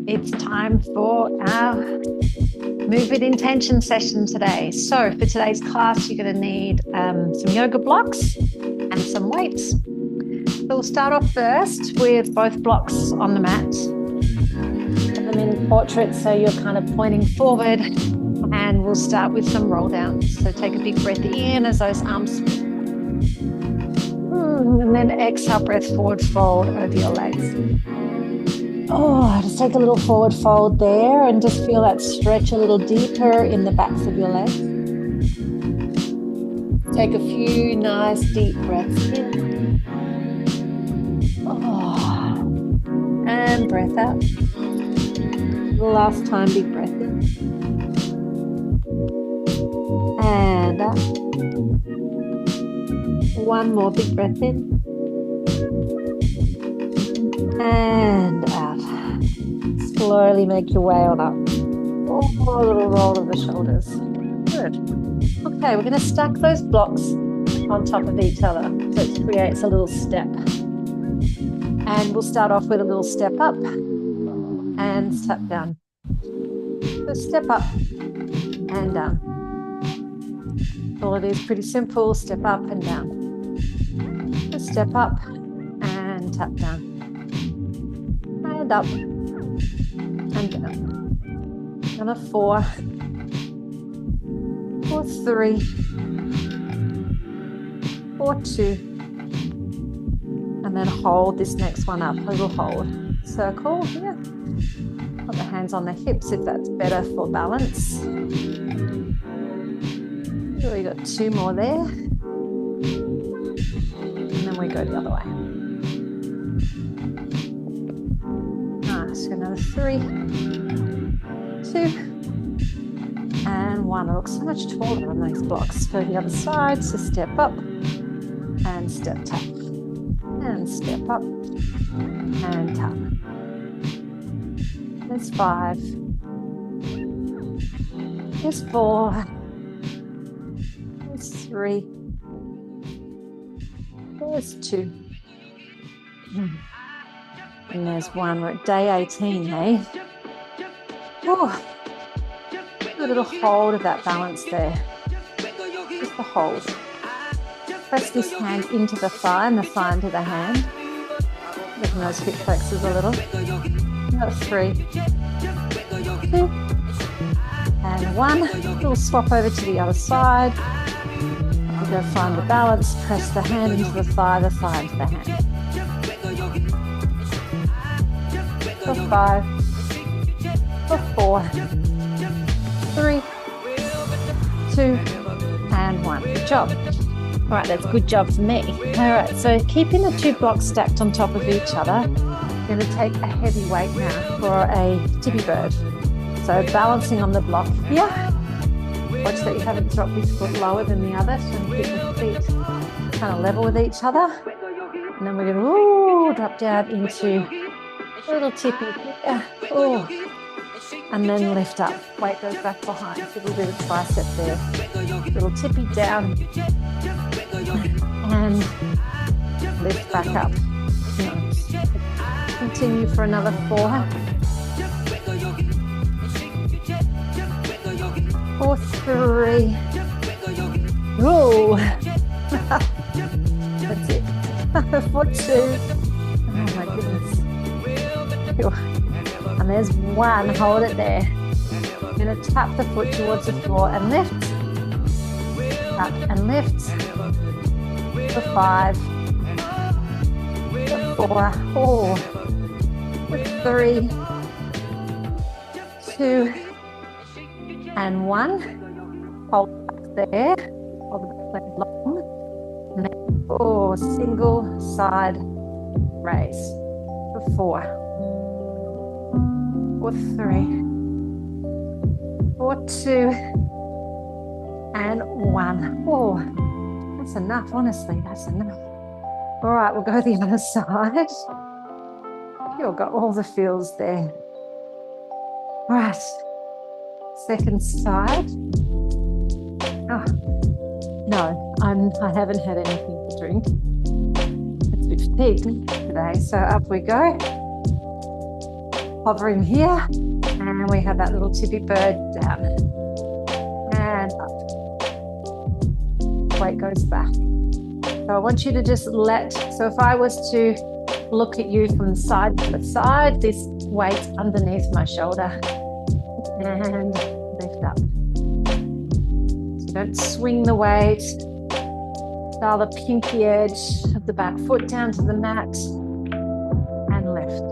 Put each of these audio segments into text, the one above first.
It's time for our Move with Intention session today. So for today's class, you're going to need some yoga blocks and some weights. So we'll start off first with both blocks on the mat. Put them in portrait so you're kind of pointing forward, and we'll start with some roll downs. So take a big breath in as those arms, and then exhale, breath forward, fold over your legs. Oh, just take a little forward fold there and just feel that stretch a little deeper in the backs of your legs. Take a few nice deep breaths in. Oh, and breath out. Last time, big breath in. And out. One more big breath in. And out. Slowly make your way on up. Oh, a little roll of the shoulders. Good. Okay, we're going to stack those blocks on top of each other. So it creates a little step. And we'll start off with a little step up and step down. So step up and down. All it is pretty simple. Step up and down. So step up and tap down. And up and down. And a 4 or 3 or 2, and then hold this next one up. A little hold circle here. Put the hands on the hips if that's better for balance. So we got 2 more there, and then we go the other way. So another 3, 2, and 1. It looks so much taller on those blocks. Go the other side. So step up and step tap, and step up and tap. There's 5. There's 4. There's 3. There's 2. And there's 1. We're at day 18, hey? Oh, a little hold of that balance there. Just the hold. Press this hand into the thigh and the thigh into the hand. Lifting those hip flexors a little. Another 3, 2, and 1. A little swap over to the other side. You go find the balance. Press the hand into the thigh into the hand. For 5, for 4, 3, 2, and 1. Good job. All right, that's a good job for me. All right, so keeping the 2 blocks stacked on top of each other, I'm going to take a heavy weight now for a tippy bird. So balancing on the block here. Watch that you haven't dropped this foot lower than the other, so keep the feet kind of level with each other. And then we're going to drop down into a little tippy here. Oh. And then lift up. Weight goes back behind. So a little bit of tricep there. Little tippy down. And lift back up. Nice. Continue for another 4. For 3. Oh. That's it. For 2. Oh my goodness. And there's 1. Hold it there. I'm going to tap the foot towards the floor and lift. Tap and lift. For 5. For 4. Oh. For 3. 2. And 1. Hold back there. Hold the back leg long. And then, single side raise. For 4. For 3, for 2, and 1. Oh, that's enough, honestly, that's enough. All right, we'll go the other side. You've got all the feels there. All right, second side. Oh, no, I haven't had anything to drink. It's 15 today, so up we go. hovering here, and we have that little tippy bird down and up. Weight goes back. So I want you to just so if I was to look at you from side to side, this weight's underneath my shoulder, and lift up. So don't swing the weight. Dial the pinky edge of the back foot down to the mat and lift.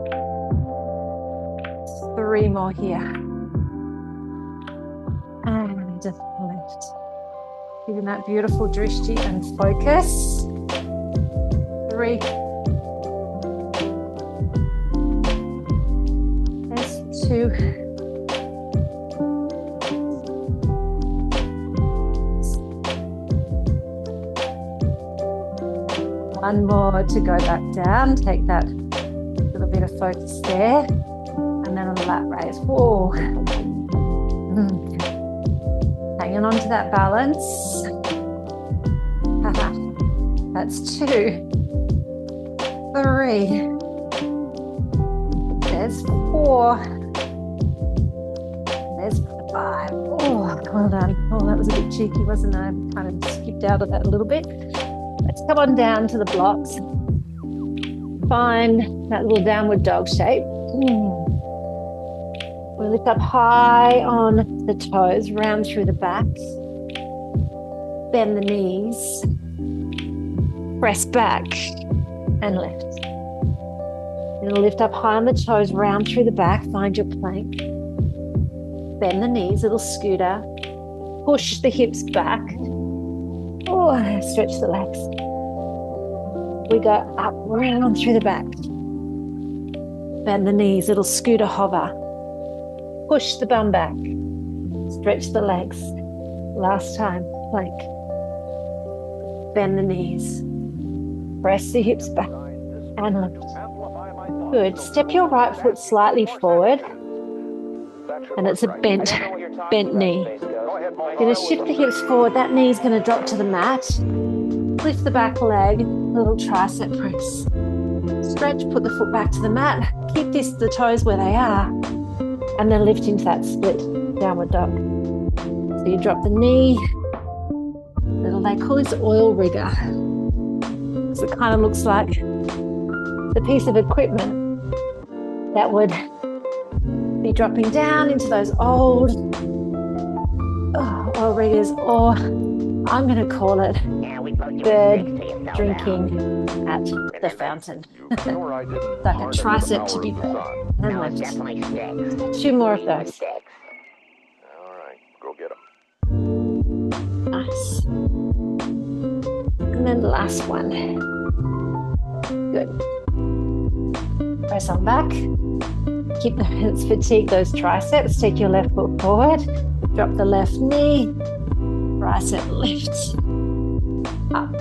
3 more here. And just lift. Giving that beautiful drishti and focus. 3. There's 2. 1 more to go back down. Take that little bit of focus there. And then a lat raise. Whoa. Hanging on to that balance. That's 2. 3. There's 4. There's 5. Oh, well done. Oh, that was a bit cheeky, wasn't it? I kind of skipped out of that a little bit. Let's come on down to the blocks. Find that little downward dog shape. We lift up high on the toes, round through the back. Bend the knees. Press back and lift. You're going to lift up high on the toes, round through the back. Find your plank. Bend the knees, little scooter. Push the hips back. Oh, stretch the legs. We go up, round through the back. Bend the knees, little scooter hover. Push the bum back. Stretch the legs. Last time, plank. Bend the knees. Press the hips back and lift. Good. Step your right foot slightly forward. And it's a bent knee. You're going to shift the hips forward. That knee's going to drop to the mat. Lift the back leg, little tricep press. Stretch, put the foot back to the mat. Keep the toes where they are. And then lift into that split downward dog. So you drop the knee. They call this oil rigger. So it kind of looks like the piece of equipment that would be dropping down into those old oil riggers, or I'm going to call it bird drinking at the fountain. Like a tricep to be and lift. 2 more of those. All right, go get them. Nice. And then the last one. Good. Press on back. Keep the hands fatigue those triceps. Take your left foot forward. Drop the left knee. Tricep lifts. Up.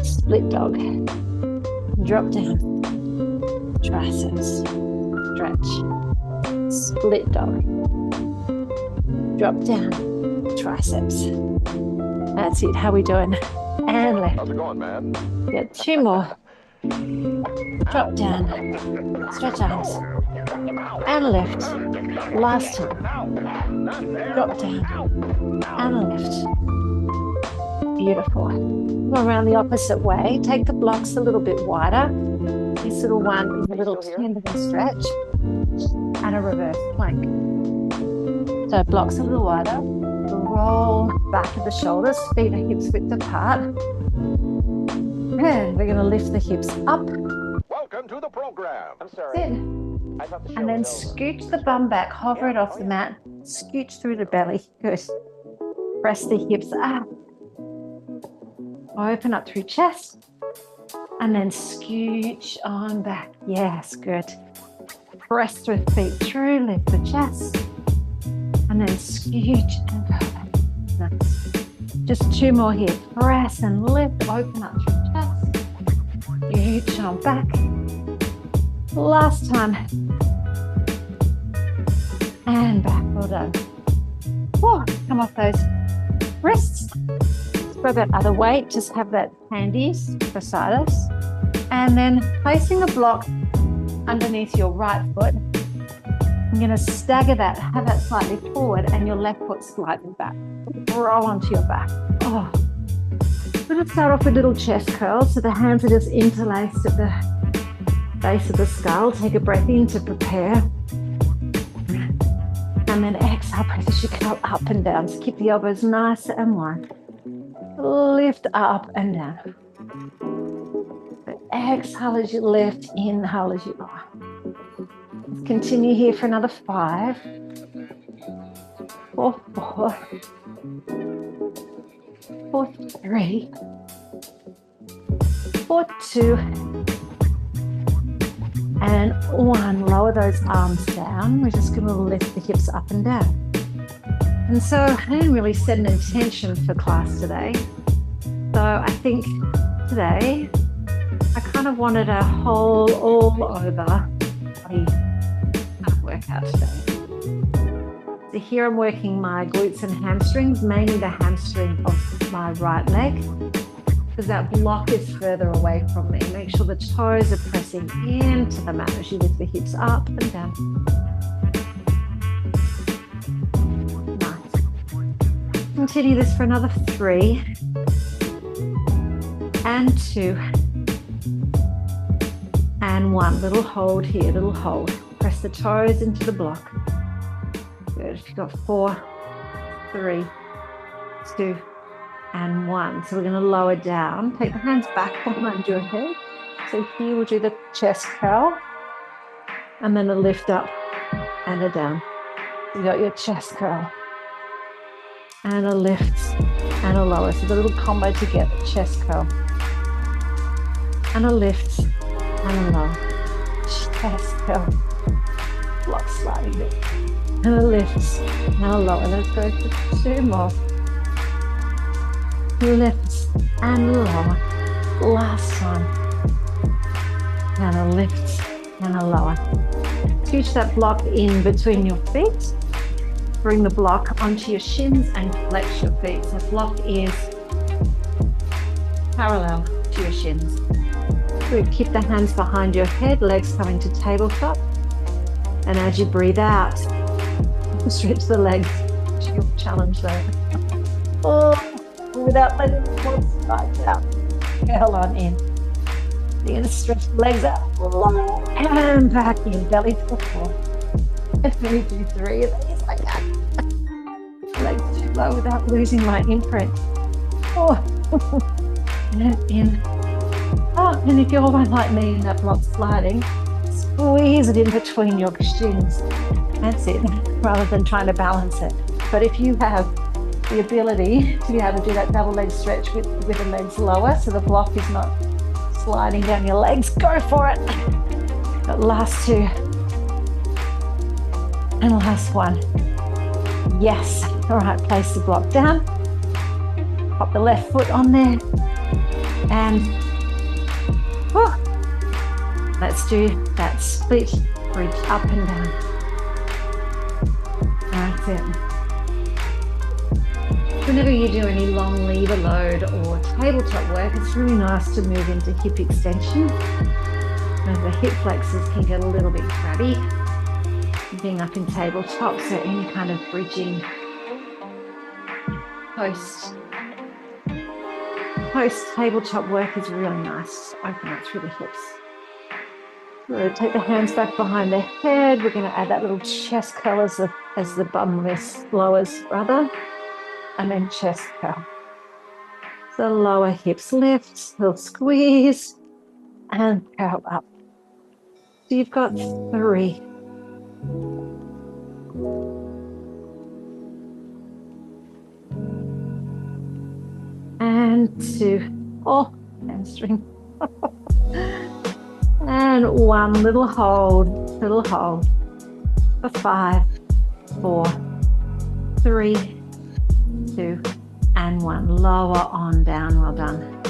Split dog. Drop down. Triceps. Stretch. Split dog. Drop down. Triceps. That's it. How we doing? And left. How's it going, man? Get 2 more. Drop down. Stretch arms. And lift. Last time. Drop down. And lift. Beautiful. Go around the opposite way. Take the blocks a little bit wider. This little one is a little tendon stretch. And a reverse plank. So blocks a little wider. Roll back of the shoulders. Feet are hips width apart. And we're going to lift the hips up. Welcome to the program. I'm sorry. Sit. And then scooch the bum back, hover it off the mat, scooch through the belly. Good. Press the hips up. Open up through chest. And then scooch on back. Yes, good. Press the feet through, lift the chest. And then scooch and go back. Nice. Just 2 more here. Press and lift, open up through chest. Scooch on back. Last time. And back. Well done. Whoa, come off those wrists. Grab that other weight. Just have that handy beside us. And then placing a block underneath your right foot. I'm going to stagger that, have that slightly forward, and your left foot slightly back. Roll onto your back. Oh. I'm going to start off with little chest curls. So the hands are just interlaced at the base of the skull. Take a breath in to prepare. And then exhale, press as you curl up and down. So keep the elbows nice and wide. Lift up and down. Exhale as you lift, inhale as you lower. Let's continue here for another 5, 4, 4, 3, 4, 2, and 1. Lower those arms down. We're just going to lift the hips up and down. And so I didn't really set an intention for class today. So I think today I kind of wanted a whole all-over body workout today. So here I'm working my glutes and hamstrings, mainly the hamstring of my right leg, because that block is further away from me. Make sure the toes are pressing into the mat as you lift the hips up and down. Nice. Continue this for another 3 and 2 and 1. Little hold here, little hold. Press the toes into the block. Good. You've got 4, 3, 2, and 1. So we're going to lower down. Take the hands back behind your head. So here we'll do the chest curl, and then a lift up and a down. You got your chest curl and a lift and a lower. So the little combo together: chest curl and a lift and a lower. Chest curl. Block slightly bit. And a lift and a lower. Let's go for 2 more. Lift and lower. Last time. And a lift and a lower. Scooch that block in between your feet. Bring the block onto your shins and flex your feet. So block is parallel to your shins. Good. Keep the hands behind your head, legs coming to tabletop. And as you breathe out, stretch the legs. Your challenge there. Oh, without letting the blood slide out. Curl on in. You're going to stretch the legs out. And back in. Belly to the floor. And then we do 3 of these like that. Legs too low without losing my imprint. Oh. And in. Oh, and if you're one like me and that block sliding, squeeze it in between your shins. That's it, rather than trying to balance it. But if you have the ability to be able to do that double leg stretch with the legs lower, so the block is not sliding down your legs, go for it. But last 2. And last 1. Yes. All right, place the block down. Pop the left foot on there. And let's do that split bridge up and down. That's it. Whenever you do any long lever load or tabletop work, it's really nice to move into hip extension. And the hip flexors can get a little bit crabby being up in tabletop, so any kind of bridging post tabletop work is really nice. Open up through the hips. We're going to take the hands back behind the head. We're going to add that little chest curl as the bum lowers, rather, and then chest curl. So lower hips lift, little squeeze, and curl up. So you've got 3. And 2. Oh, hamstring. And 1, little hold for 5, 4, 3, 2, and 1. Lower on down. Well done.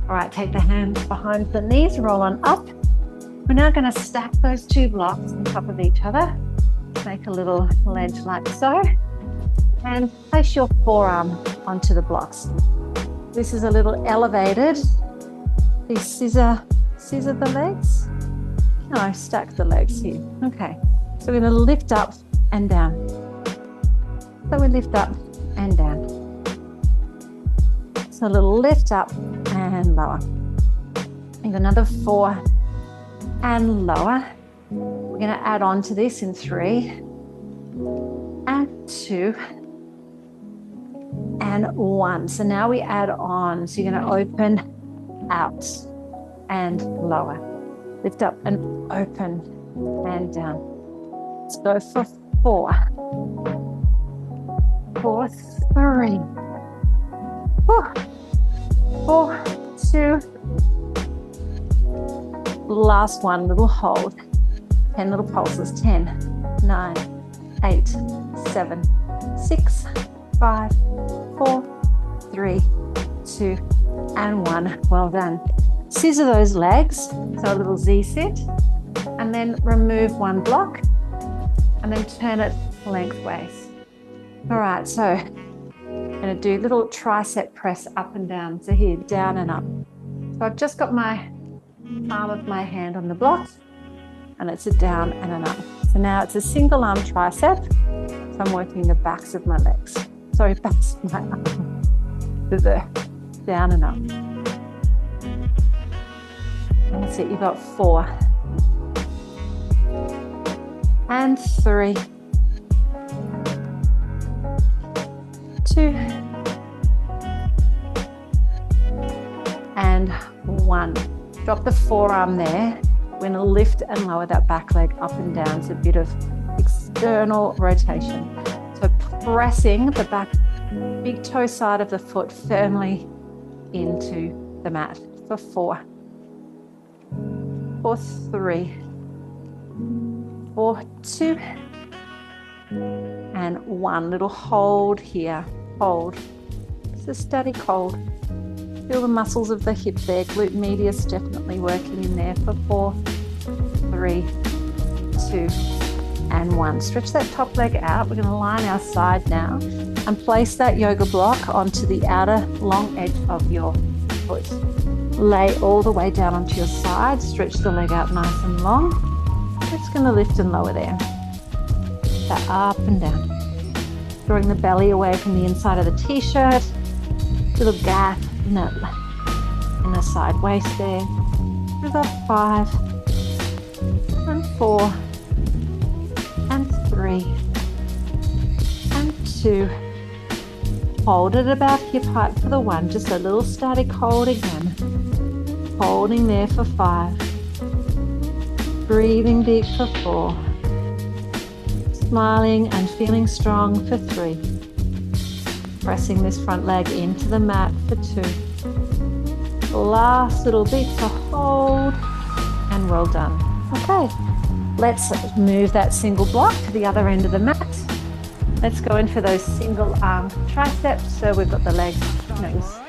All right, take the hands behind the knees, roll on up. We're now going to stack those 2 blocks on top of each other. Make a little ledge like so. And place your forearm onto the blocks. This is a little elevated. Please scissor the legs. No, stack the legs here. Okay, so we're going to lift up and down. So we lift up and down. So a little lift up and lower. And another 4 and lower. We're going to add on to this in 3 and 2 and 1. So now we add on. So you're going to open out and lower. Lift up and open and down. Let's go for 4. 4, 3. 4, 2. Last one, little hold. 10 little pulses. 10, 9, 8, 7, 6, 5, 4, 3, 2, and 1. Well done. Scissor those legs, so a little Z sit, and then remove one block, and then turn it lengthways. All right, so I'm going to do little tricep press up and down. So here, down and up. So I've just got my palm of my hand on the block, and it's a down and an up. So now it's a single arm tricep. So I'm working the backs of my legs. Sorry, backs of my arms. So the down and up. That's it, you've got 4 and 3, 2 and 1. Drop the forearm there. We're going to lift and lower that back leg up and down. It's a bit of external rotation. So pressing the back big toe side of the foot firmly into the mat for 4. 4, 3, 4, 2, and 1. Little hold here. Hold. It's a static hold. Feel the muscles of the hip there. Glute medius definitely working in there for 4, 3, 2, and 1. Stretch that top leg out. We're going to line our side now and place that yoga block onto the outer long edge of your foot. Lay all the way down onto your side. Stretch the leg out nice and long. We're just going to lift and lower there. That up and down. Drawing the belly away from the inside of the t-shirt. Little gap in the side waist there. We've got 5 and 4 and 3 and 2. Hold it about hip height for the 1. Just a little static hold again. Holding there for 5. Breathing deep for 4. Smiling and feeling strong for 3. Pressing this front leg into the mat for 2. Last little bit to hold, and well done. Okay, let's move that single block to the other end of the mat. Let's go in for those single arm triceps. So we've got the legs, the legs.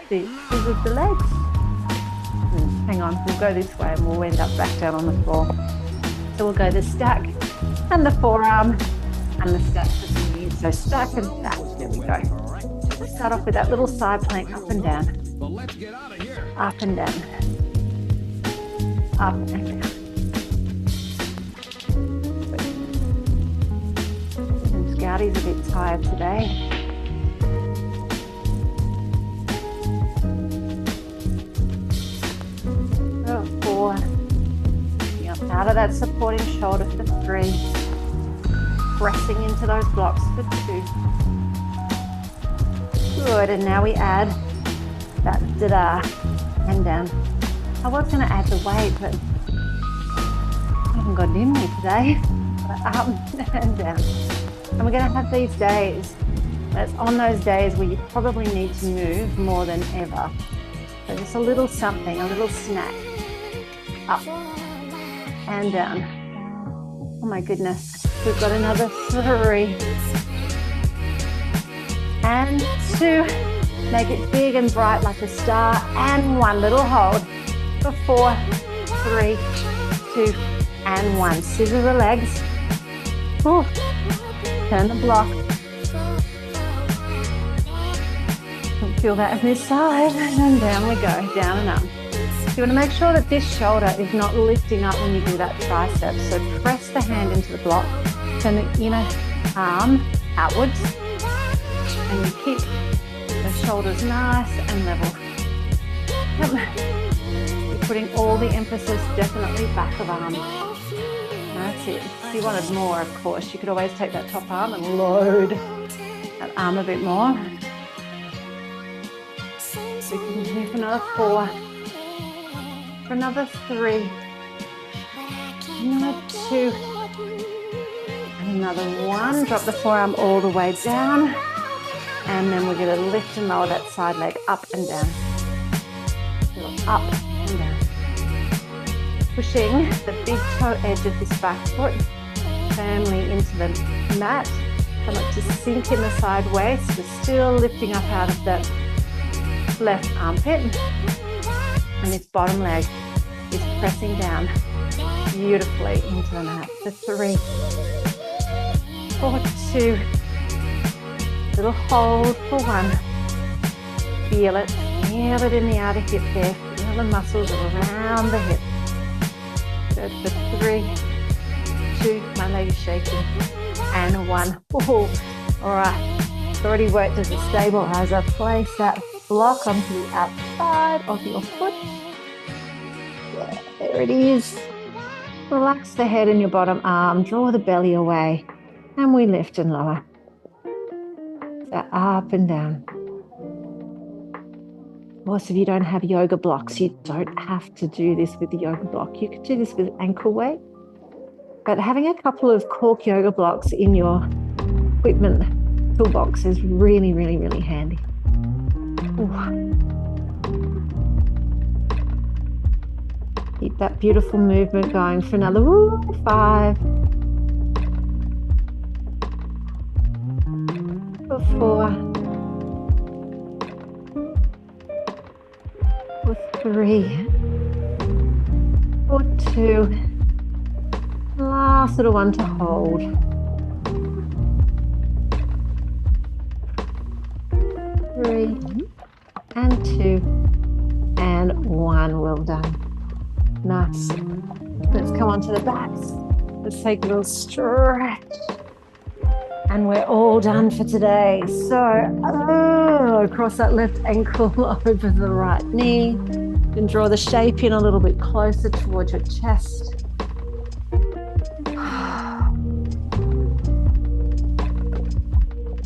Hang on, we'll go this way and we'll end up back down on the floor. So we'll go the stack and the forearm and the stack for the knees. So stack and stack, there we go. Let's start off with that little side plank up and down. Up and down. Up and down. And Scouty's a bit tired today. Out of that supporting shoulder for 3. Pressing into those blocks for 2. Good, and now we add that da-da and down. I was going to add the weight, but I haven't got it in me today. Up and down. And we're going to have these days. That's on those days where you probably need to move more than ever. So just a little something, a little snack. Up and down. Oh my goodness. We've got another 3 and 2. Make it big and bright like a star, and 1. Little hold for 4, 3, 2, and 1. Scissor the legs. Ooh. Turn the block. Feel that on this side, and down we go, down and up. You want to make sure that this shoulder is not lifting up when you do that tricep. So press the hand into the block, turn the inner arm outwards, and you keep the shoulders nice and level. You're putting all the emphasis definitely back of arm. That's it. If you wanted more, of course, you could always take that top arm and load that arm a bit more. So you can continue for another 4, for another 3, another 2, and another 1. Drop the forearm all the way down, and then we're going to lift and lower that side leg up and down. Up and down. Pushing the big toe edge of this back foot firmly into the mat. Try not to sink in the side waist. We're still lifting up out of that left armpit. And this bottom leg is pressing down beautifully into the mat. For 3, 4, 2. Little hold for 1. Feel it. Feel it in the outer hip there. Feel the muscles around the hip. Good. For 3, 2. My leg is shaking. And 1. Ooh. All right. It's already worked as a stabilizer. Place that block onto the outside of your foot. Yeah, there it is. Relax the head in your bottom arm. Draw the belly away. And we lift and lower. So up and down. Of course, if you don't have yoga blocks, you don't have to do this with the yoga block. You could do this with ankle weight. But having a couple of cork yoga blocks in your equipment toolbox is really, really, really handy. Ooh. Keep that beautiful movement going for another 5, for 4, for 3, for 2. Last little one to hold. 3 and 2 and 1. Well done. Nice. Let's come onto the backs. Let's take a little stretch. And we're all done for today. So, cross that left ankle over the right knee. And draw the shape in a little bit closer towards your chest.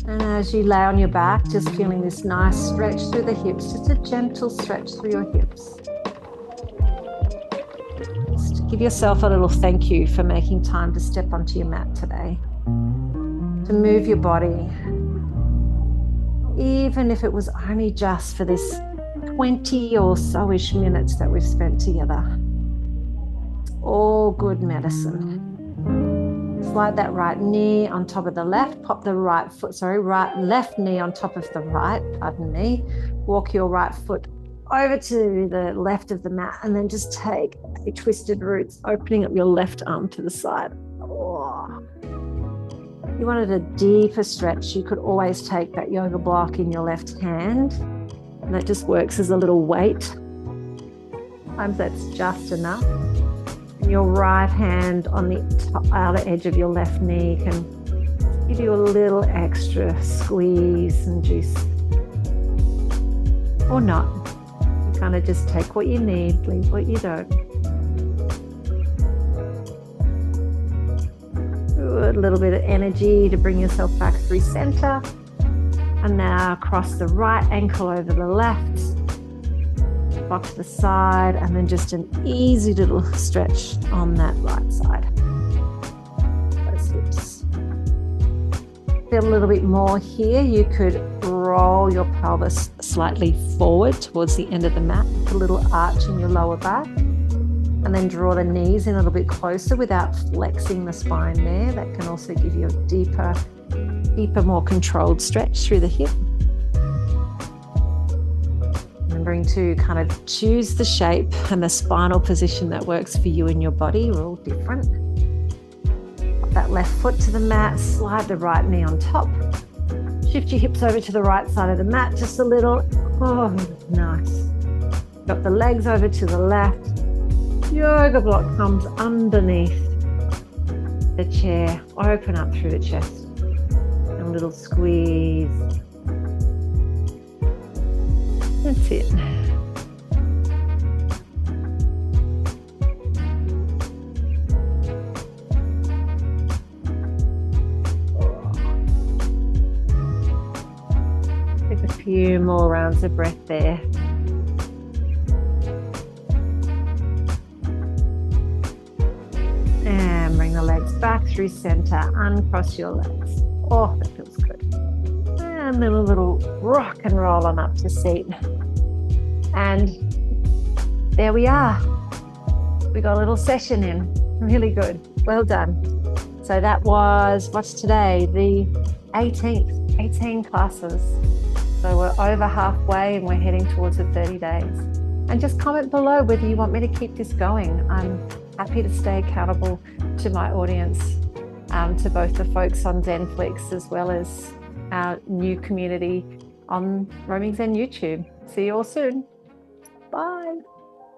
And as you lay on your back, just feeling this nice stretch through the hips, just a gentle stretch through your hips. Just give yourself a little thank you for making time to step onto your mat today, to move your body, even if it was only just for this 20 or so-ish minutes that we've spent together. It's all good medicine. Slide that right knee on top of the left, pop the left knee on top of the right, pardon me. Walk your right foot over to the left of the mat and then just take a twisted roots, opening up your left arm to the side. Oh. If you wanted a deeper stretch, you could always take that yoga block in your left hand, and that just works as a little weight. Sometimes that's just enough. And your right hand on the outer edge of your left knee can give you a little extra squeeze and juice. Or not. You kind of just take what you need, leave what you don't. Good, a little bit of energy to bring yourself back through center. And now cross the right ankle over the left. Block to the side, and then just an easy little stretch on that right side. Those hips. Feel a little bit more here. You could roll your pelvis slightly forward towards the end of the mat, put a little arch in your lower back, and then draw the knees in a little bit closer without flexing the spine there. That can also give you a deeper, more controlled stretch through the hip. Remembering to kind of choose the shape and the spinal position that works for you and your body. We're all different. Pop that left foot to the mat, slide the right knee on top. Shift your hips over to the right side of the mat just a little. Oh, nice. Got the legs over to the left. Yoga block comes underneath the chair. Open up through the chest. And a little squeeze. That's it. Take a few more rounds of breath there. And bring the legs back through center. Uncross your legs. Oh, that feels good. And then a little rock and roll on up to seat. And there we are. We got a little session in. Really good. Well done. So that was, what's today? The 18th. 18 classes. So we're over halfway and we're heading towards the 30 days. And just comment below whether you want me to keep this going. I'm happy to stay accountable to my audience, to both the folks on Zenflix as well as our new community on Roaming Zen YouTube. See you all soon. Bye.